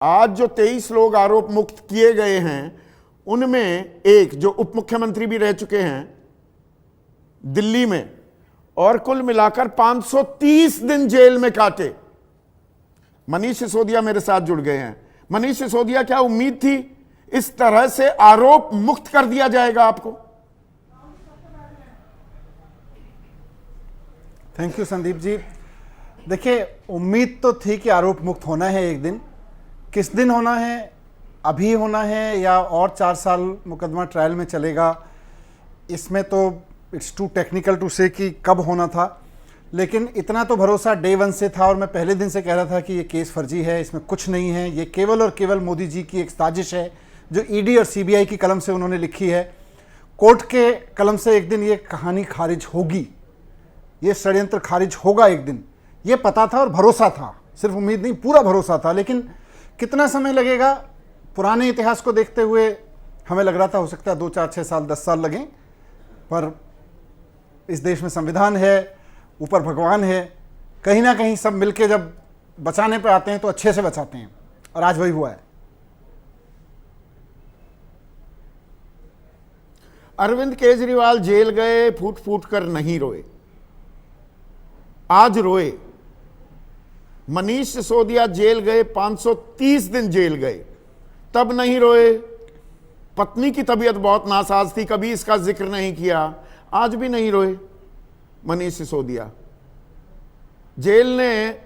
आज जो 23 लोग आरोप मुक्त किए गए हैं उनमें एक जो उप मुख्यमंत्री भी रह चुके हैं दिल्ली में, और कुल मिलाकर 530 दिन जेल में काटे। मनीष सिसोदिया मेरे साथ जुड़ गए हैं। मनीष सिसोदिया, क्या उम्मीद थी इस तरह से आरोप मुक्त कर दिया जाएगा आपको? Thank you Sandeep ji. देखिए, उम्मीद तो थी कि आरोप मुक्त होना है एक दिन। किस दिन होना है, अभी होना है या और 4 साल मुकदमा ट्रायल में चलेगा, इसमें तो इट्स टू टेक्निकल टू से कि कब होना था। लेकिन इतना तो भरोसा डे 1 से था और मैं पहले दिन से कह रहा था कि ये केस फर्जी है, इसमें कुछ नहीं है, ये केवल और केवल मोदी जी की एक साजिश है जो ईडी और सीबीआई की कलम से उन्होंने लिखी है। कोर्ट के कलम से एक दिन ये कहानी खारिज होगी, ये षड्यंत्र खारिज होगा एक दिन, ये पता था और भरोसा था, सिर्फ उम्मीद नहीं, पूरा भरोसा था। लेकिन कितना समय लगेगा, पुराने इतिहास को देखते हुए हमें लग रहा था हो सकता है 2, 4, 6 साल, 10 साल लगें, पर इस देश में संविधान है, ऊपर भगवान है, कहीं ना कहीं सब मिलके जब बचाने पे आते हैं तो अच्छे से बचाते हैं, और आज वही हुआ है। अरविंद केजरीवाल जेल गए, फूट फूट कर नहीं रोए, आज रोए। मनीष सिसोदिया जेल गए, 530 दिन जेल गए, तब नहीं रोए। पत्नी की तबीयत बहुत नासाज थी, कभी इसका जिक्र नहीं किया, आज भी नहीं रोए मनीष सिसोदिया। जेल ने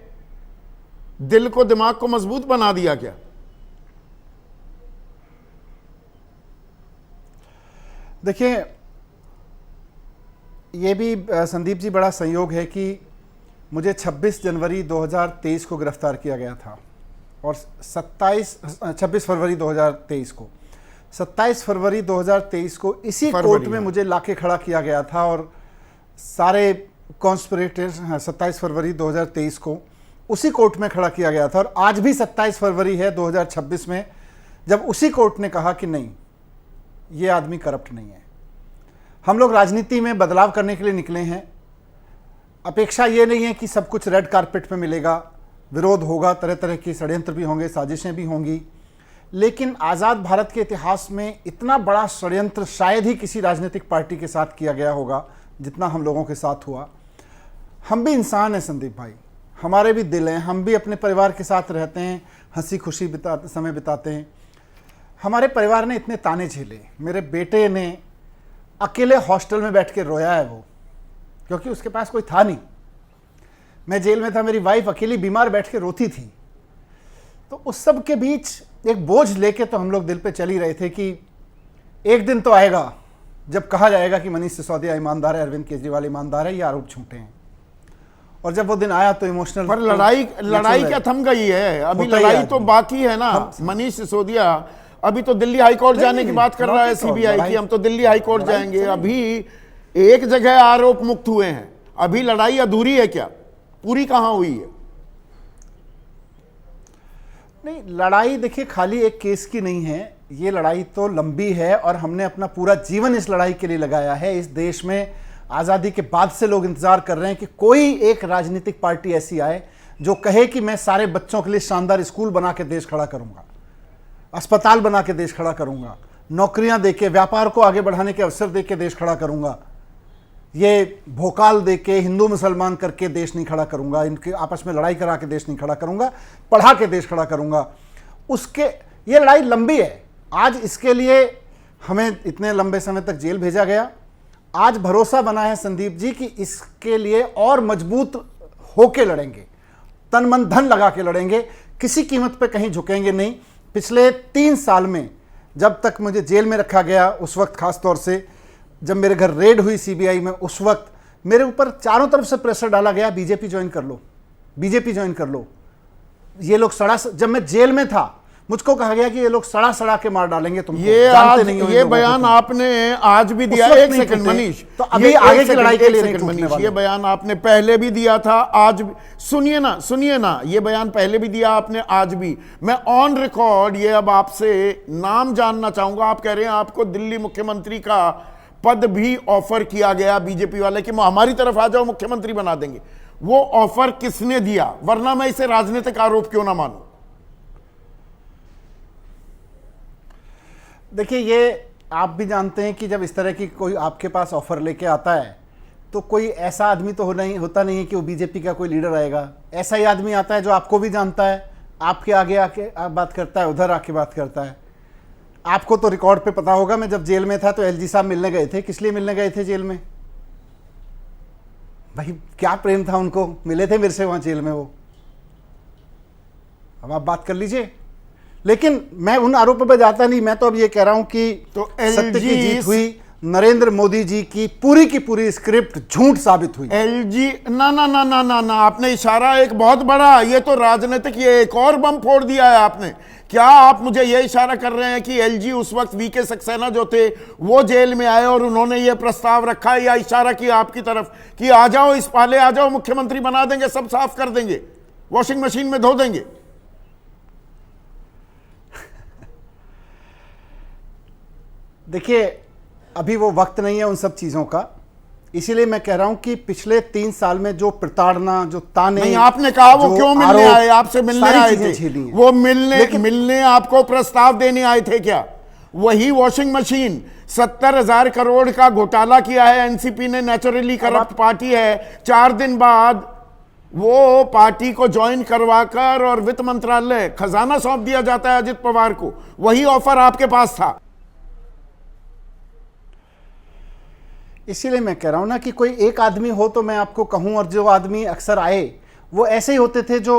दिल को, दिमाग को मजबूत बना दिया क्या? देखिए, ये भी संदीप जी बड़ा संयोग है कि मुझे 26 जनवरी 2023 को गिरफ्तार किया गया था और 26 फरवरी 2023 को 27 फरवरी 2023 को इसी कोर्ट में मुझे लाके खड़ा किया गया था और सारे कॉन्स्पिरेटर्स 27 फरवरी 2023 को उसी कोर्ट में खड़ा किया गया था। और आज भी 27 फरवरी है 2026 में, जब उसी कोर्ट ने कहा कि नहीं, ये आदमी करप्ट नहीं है। हम लोग राजनीति में बदलाव करने के लिए निकले हैं। अपेक्षा ये नहीं है कि सब कुछ रेड कारपेट पे मिलेगा, विरोध होगा, तरह तरह के षड्यंत्र भी होंगे, साजिशें भी होंगी, लेकिन आज़ाद भारत के इतिहास में इतना बड़ा षड्यंत्र शायद ही किसी राजनीतिक पार्टी के साथ किया गया होगा जितना हम लोगों के साथ हुआ। हम भी इंसान हैं संदीप भाई, हमारे भी दिल हैं, हम भी अपने परिवार के साथ रहते हैं, हंसी खुशी समय बिताते हैं। हमारे परिवार ने इतने ताने झेले, मेरे बेटे ने अकेले हॉस्टल में बैठ के रोया है वो, क्योंकि उसके पास कोई था नहीं। मैं जेल में था, मेरी वाइफ अकेली बीमार बैठ के रोती थी। तो उस सब के बीच एक बोझ लेके तो हम लोग दिल पे चल ही रहे थे कि एक दिन तो आएगा जब कहा जाएगा कि मनीष सिसोदिया ईमानदार है, अरविंद केजरीवाल ईमानदार है, ये आरोप झूठे हैं। और जब वो दिन आया तो इमोशनल। पर लड़ाई क्या थम गई है? अभी लड़ाई तो बाकी है ना। मनीष सिसोदिया अभी तो दिल्ली हाईकोर्ट जाने की बात कर रहा है सीबीआई की, हम तो दिल्ली हाईकोर्ट जाएंगे। अभी एक जगह आरोप मुक्त हुए हैं, अभी लड़ाई अधूरी है क्या? पूरी कहां हुई है? नहीं, लड़ाई देखिए खाली एक केस की नहीं है, ये लड़ाई तो लंबी है और हमने अपना पूरा जीवन इस लड़ाई के लिए लगाया है। इस देश में आज़ादी के बाद से लोग इंतजार कर रहे हैं कि कोई एक राजनीतिक पार्टी ऐसी आए जो कहे कि मैं सारे बच्चों के लिए शानदार स्कूल बना के देश खड़ा करूंगा, अस्पताल बना के देश खड़ा करूंगा, नौकरियां देके, व्यापार को आगे बढ़ाने के अवसर देके देश खड़ा करूंगा, ये भोकाल देके हिंदू मुसलमान करके देश नहीं खड़ा करूंगा, इनके आपस में लड़ाई करा के देश नहीं खड़ा करूंगा, पढ़ा के देश खड़ा करूंगा। उसके ये लड़ाई लंबी है। आज इसके लिए हमें इतने लंबे समय तक जेल भेजा गया, आज भरोसा बना है संदीप जी कि इसके लिए और मजबूत होके लड़ेंगे, तन मन धन लगा के लड़ेंगे, किसी कीमत पे कहीं झुकेंगे नहीं। पिछले 3 साल में जब तक मुझे जेल में रखा गया, उस वक्त खास तौर से जब मेरे घर रेड हुई सीबीआई में, उस वक्त मेरे ऊपर चारों तरफ से प्रेशर डाला गया, बीजेपी ज्वाइन कर लो, बीजेपी ज्वाइन कर लो। ये लोग जब मैं जेल में था मुझको कहा गया कि ये लोग सड़ा के मार डालेंगे तुम। ये बयान आपने आज भी दिया। एक सेकंड मनीष, तो अभी आगे की लड़ाई के लिए नहीं मनीष, ये बयान आपने पहले भी दिया था, आज भी। सुनिए ना, ये बयान पहले भी दिया आपने, आज भी। मैं ऑन रिकॉर्ड ये अब आपसे नाम जानना चाहूंगा। आप कह रहे हैं आपको दिल्ली मुख्यमंत्री का पद भी ऑफर किया गया बीजेपी वाले कि हमारी तरफ आ जाओ, मुख्यमंत्री बना देंगे। वो ऑफर किसने दिया? वरना मैं इसे राजनीतिक आरोप क्यों ना मानूं। देखिए, ये आप भी जानते हैं कि जब इस तरह की कोई आपके पास ऑफर लेके आता है तो कोई ऐसा आदमी तो होता नहीं है कि वो बीजेपी का कोई लीडर आएगा। ऐसा ही आदमी आता है जो आपको भी जानता है, आपके आगे आके आप बात करता है, उधर आके बात करता है। आपको तो रिकॉर्ड पे पता होगा, मैं जब जेल में था तो एलजी साहब मिलने गए थे। किस लिए मिलने गए थे जेल में? भाई क्या प्रेम था उनको, मिले थे मेरे से वहां जेल में वो। अब आप बात कर लीजिए। लेकिन मैं उन आरोपों पर जाता नहीं, मैं तो अब ये कह रहा हूं कि तो सत्य की जीत हुई। नरेंद्र मोदी जी की पूरी स्क्रिप्ट झूठ साबित हुई। एलजी ना ना ना ना ना ना, आपने इशारा एक बहुत बड़ा, ये तो राजनीतिक, ये एक और बम फोड़ दिया है आपने। क्या आप मुझे ये इशारा कर रहे हैं कि एलजी उस वक्त वीके सक्सेना जो थे वो जेल में आए और उन्होंने ये प्रस्ताव रखा, या इशारा किया आपकी तरफ कि आ जाओ, इस पाले आ जाओ, मुख्यमंत्री बना देंगे, सब साफ कर देंगे, वॉशिंग मशीन में धो देंगे? देखिए, अभी वो वक्त नहीं है उन सब चीजों का, इसीलिए मैं कह रहा हूं कि पिछले 3 साल में जो प्रताड़ना, जो ताने, नहीं, आपने कहा वो क्यों मिलने आए, आपसे मिलने आए थे? वो मिलने आपको प्रस्ताव देने आए थे क्या? वही वॉशिंग मशीन, 70,000 करोड़ का घोटाला किया है एनसीपी ने, नेचुरली करप्ट पार्टी है। 4 दिन बाद वो पार्टी को ज्वाइन करवाकर और वित्त मंत्रालय, खजाना सौंप दिया जाता है अजित पवार को। वही ऑफर आपके पास था। इसीलिए मैं कह रहा हूं ना कि कोई एक आदमी हो तो मैं आपको कहूं, और जो आदमी अक्सर आए वो ऐसे ही होते थे जो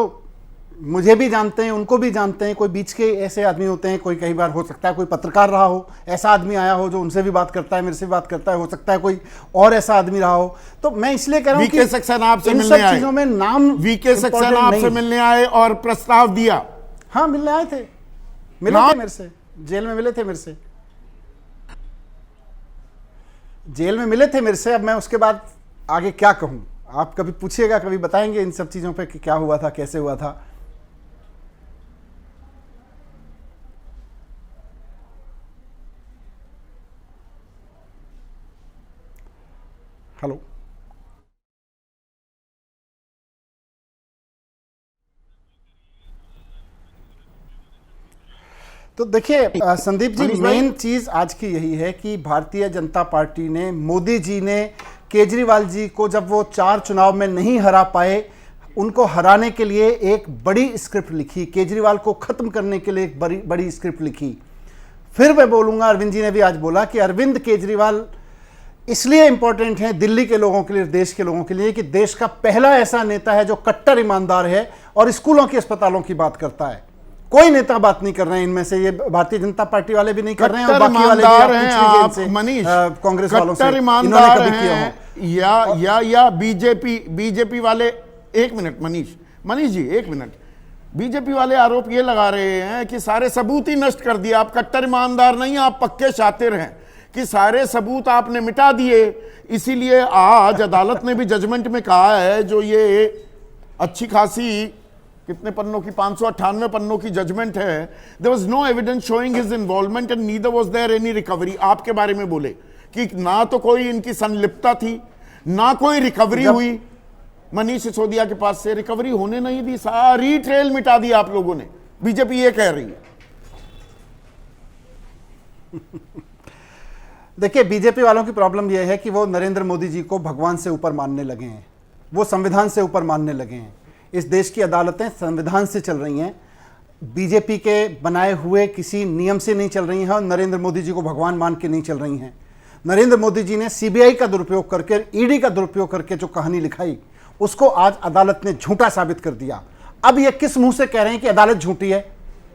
मुझे भी जानते हैं, उनको भी जानते हैं। कोई बीच के ऐसे आदमी होते हैं, कोई कई बार हो सकता है कोई पत्रकार रहा हो, ऐसा आदमी आया हो जो उनसे भी बात करता है, मेरे से भी बात करता है, हो सकता है कोई और ऐसा आदमी रहा हो। तो मैं इसलिए कह रहा हूं कि वीके सक्सेना आपसे इन मिलने सब आए, चीजों में नाम वीके सक्सेना आपसे मिलने आए और प्रस्ताव दिया? हाँ, मिलने आए थे, मिले थे मेरे से, जेल में मिले थे मेरे से, जेल में मिले थे मेरे से। अब मैं उसके बाद आगे क्या कहूं, आप कभी पूछिएगा, कभी बताएंगे इन सब चीजों पे कि क्या हुआ था, कैसे हुआ था। हेलो, तो देखिए संदीप जी, मेन चीज आज की यही है कि भारतीय जनता पार्टी ने, मोदी जी ने केजरीवाल जी को जब वो 4 चुनाव में नहीं हरा पाए, उनको हराने के लिए एक बड़ी स्क्रिप्ट लिखी, केजरीवाल को खत्म करने के लिए एक बड़ी स्क्रिप्ट लिखी। फिर मैं बोलूंगा, अरविंद जी ने भी आज बोला कि अरविंद केजरीवाल इसलिए इंपॉर्टेंट है दिल्ली के लोगों के लिए, देश के लोगों के लिए, कि देश का पहला ऐसा नेता है जो कट्टर ईमानदार है और स्कूलों के अस्पतालों की बात करता है। कोई नेता बात नहीं कर रहे हैं इनमें से, ये भारतीय जनता पार्टी वाले भी नहीं कर रहे हैं और बाकी वाले भी आप मनीष, कांग्रेस वालों से इन्होंने कभी किया हो या बीजेपी वाले? एक मिनट मनीष जी, एक मिनट। बीजेपी वाले आरोप ये लगा रहे हैं कि सारे सबूत ही नष्ट कर दिए। आप कट्टर ईमानदार नहीं, आप पक्के शातिर हैं कि सारे सबूत आपने मिटा दिए। इसीलिए आज अदालत ने भी जजमेंट में कहा है, जो ये अच्छी खासी कितने पन्नों की, 598 पन्नों की जजमेंट है, there was no evidence showing his involvement and neither was there any recovery. आपके बारे में बोले कि ना तो कोई इनकी संलिप्तता थी, ना कोई रिकवरी हुई। मनीष सिसोदिया के पास से रिकवरी होने नहीं दी, सारी ट्रेल मिटा दी आप लोगों ने। बीजेपी ये कह रही है। देखिए, बीजेपी वालों की प्रॉब्लम यह है कि वो नरेंद्र मोदी जी को भगवान से ऊपर मानने लगे हैं, वो संविधान से ऊपर मानने लगे हैं। इस देश की अदालतें संविधान से चल रही हैं, बीजेपी के बनाए हुए किसी नियम से नहीं चल रही हैं और नरेंद्र मोदी जी को भगवान मान के नहीं चल रही हैं। नरेंद्र मोदी जी ने सीबीआई का दुरुपयोग करके, ईडी का दुरुपयोग करके जो कहानी लिखाई, उसको आज अदालत ने झूठा साबित कर दिया। अब ये किस मुंह से कह रहे हैं कि अदालत झूठी है?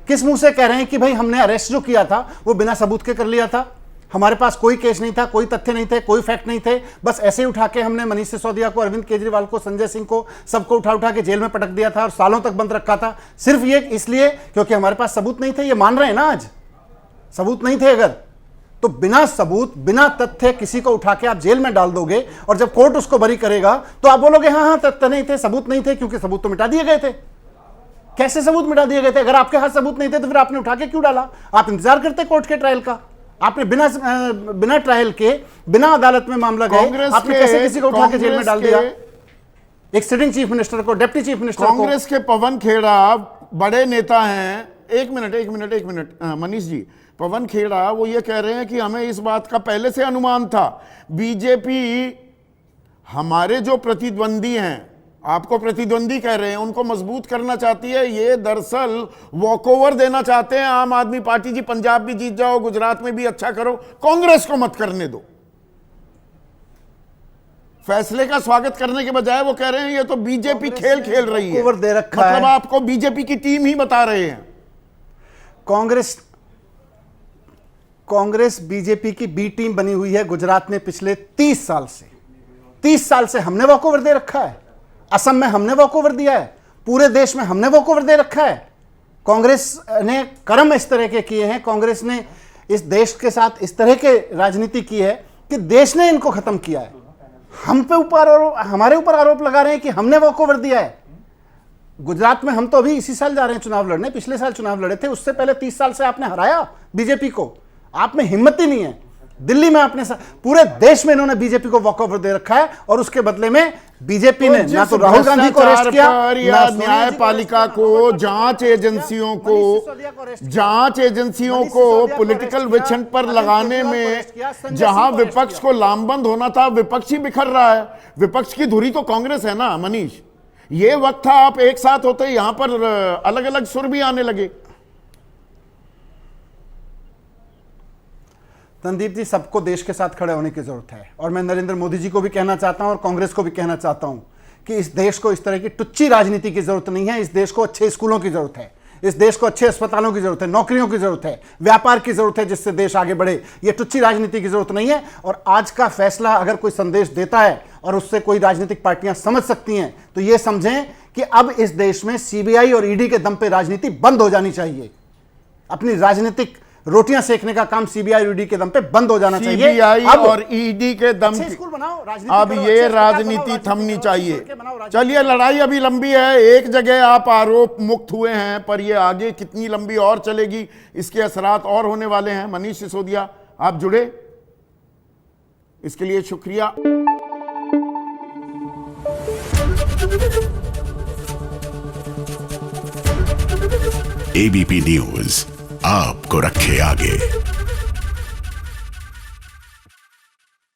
किस मुंह से कह रहे हैं कि भाई हमने अरेस्ट जो किया था वो बिना सबूत के कर लिया था, हमारे पास कोई केस नहीं था, कोई तथ्य नहीं थे, कोई फैक्ट नहीं थे, बस ऐसे ही उठा के हमने मनीष सिसोदिया को, अरविंद केजरीवाल को, संजय सिंह को, सबको उठा के जेल में पटक दिया था और सालों तक बंद रखा था, सिर्फ ये इसलिए क्योंकि हमारे पास सबूत नहीं थे। ये मान रहे हैं ना आज, सबूत नहीं थे अगर, तो बिना सबूत, बिना तथ्य किसी को उठा के आप जेल में डाल दोगे और जब कोर्ट उसको बरी करेगा तो आप बोलोगे हाँ तथ्य नहीं थे, सबूत नहीं थे, क्योंकि सबूत तो मिटा दिए गए थे। कैसे सबूत मिटा दिए गए थे? अगर आपके हाथ सबूत नहीं थे तो फिर आपने उठा के क्यों डाला? आप इंतजार करते कोर्ट के ट्रायल का? आपने बिना ट्रायल के, बिना अदालत में मामला गए, आपने कैसे किसी को उठा के जेल में डाल दिया? एक सिटिंग चीफ मिनिस्टर को, डिप्टी चीफ मिनिस्टर को। कांग्रेस के पवन खेड़ा बड़े नेता हैं, एक मिनट मनीष जी, पवन खेड़ा वो ये कह रहे हैं कि हमें इस बात का पहले से अनुमान था। बीजेपी हमारे जो प्रतिद्वंदी हैं, आपको प्रतिद्वंदी कह रहे हैं, उनको मजबूत करना चाहती है। ये दरअसल वॉकओवर देना चाहते हैं आम आदमी पार्टी जी, पंजाब भी जीत जाओ, गुजरात में भी अच्छा करो, कांग्रेस को मत करने दो। फैसले का स्वागत करने के बजाय वो कह रहे हैं ये तो बीजेपी खेल खेल रही है, दे रखा मतलब है। आपको बीजेपी की टीम ही बता रहे हैं। कांग्रेस बीजेपी की बी टीम बनी हुई है गुजरात में पिछले 30 साल से। 30 साल से हमने वॉकओवर दे रखा है, असम में हमने वॉकओवर दिया है, पूरे देश में हमने वॉकओवर दे रखा है। कांग्रेस ने कर्म इस तरह के किए हैं, कांग्रेस ने इस देश के साथ इस तरह के राजनीति की है कि देश ने इनको खत्म किया है। हम पे हमारे ऊपर आरोप लगा रहे हैं कि हमने वॉकओवर दिया है। गुजरात में हम तो अभी इसी साल जा रहे हैं चुनाव लड़ने, पिछले साल चुनाव लड़े थे, उससे पहले 30 साल से आपने हराया बीजेपी को। आप में हिम्मत ही नहीं है। दिल्ली में आपने पूरे देश में इन्होंने बीजेपी को वॉकओवर दे रखा है और उसके बदले में बीजेपी ने ना तो राहुल गांधी को अरेस्ट किया, या न्यायपालिका को, जांच एजेंसियों को पॉलिटिकल विचन पर लगाने में जहां विपक्ष को लामबंद होना था, विपक्ष ही बिखर रहा है। विपक्ष की धुरी तो कांग्रेस है ना मनीष। ये वक्त था आप एक साथ होते, यहां पर अलग अलग सुर भी आने लगे। संदीप जी, सबको देश के साथ खड़े होने की जरूरत है और मैं नरेंद्र मोदी जी को भी कहना चाहता हूं और कांग्रेस को भी कहना चाहता हूं कि इस देश को इस तरह की टुच्ची राजनीति की जरूरत नहीं है। इस देश को अच्छे स्कूलों की जरूरत है, इस देश को अच्छे अस्पतालों की जरूरत है, नौकरियों की जरूरत है, व्यापार की जरूरत है जिससे देश आगे बढ़े। ये टुच्ची राजनीति की जरूरत नहीं है। और आज का फैसला अगर कोई संदेश देता है और उससे कोई राजनीतिक पार्टियां समझ सकती हैं तो ये समझें कि अब इस देश में सीबीआई और ईडी के दम पे राजनीति बंद हो जानी चाहिए। अपनी राजनीतिक रोटियां सेकने का काम सीबीआई और ईडी के दम पे बंद हो जाना चाहिए। सीबीआई और ईडी के दम पे स्कूल बनाओ, अब ये राजनीति थमनी चाहिए। चलिए, लड़ाई अभी लंबी है। एक जगह आप आरोप मुक्त हुए हैं, पर ये आगे कितनी लंबी और चलेगी, इसके असरात और होने वाले हैं। मनीष सिसोदिया, आप जुड़े, इसके लिए शुक्रिया। एबीपी न्यूज आपको रखे आगे।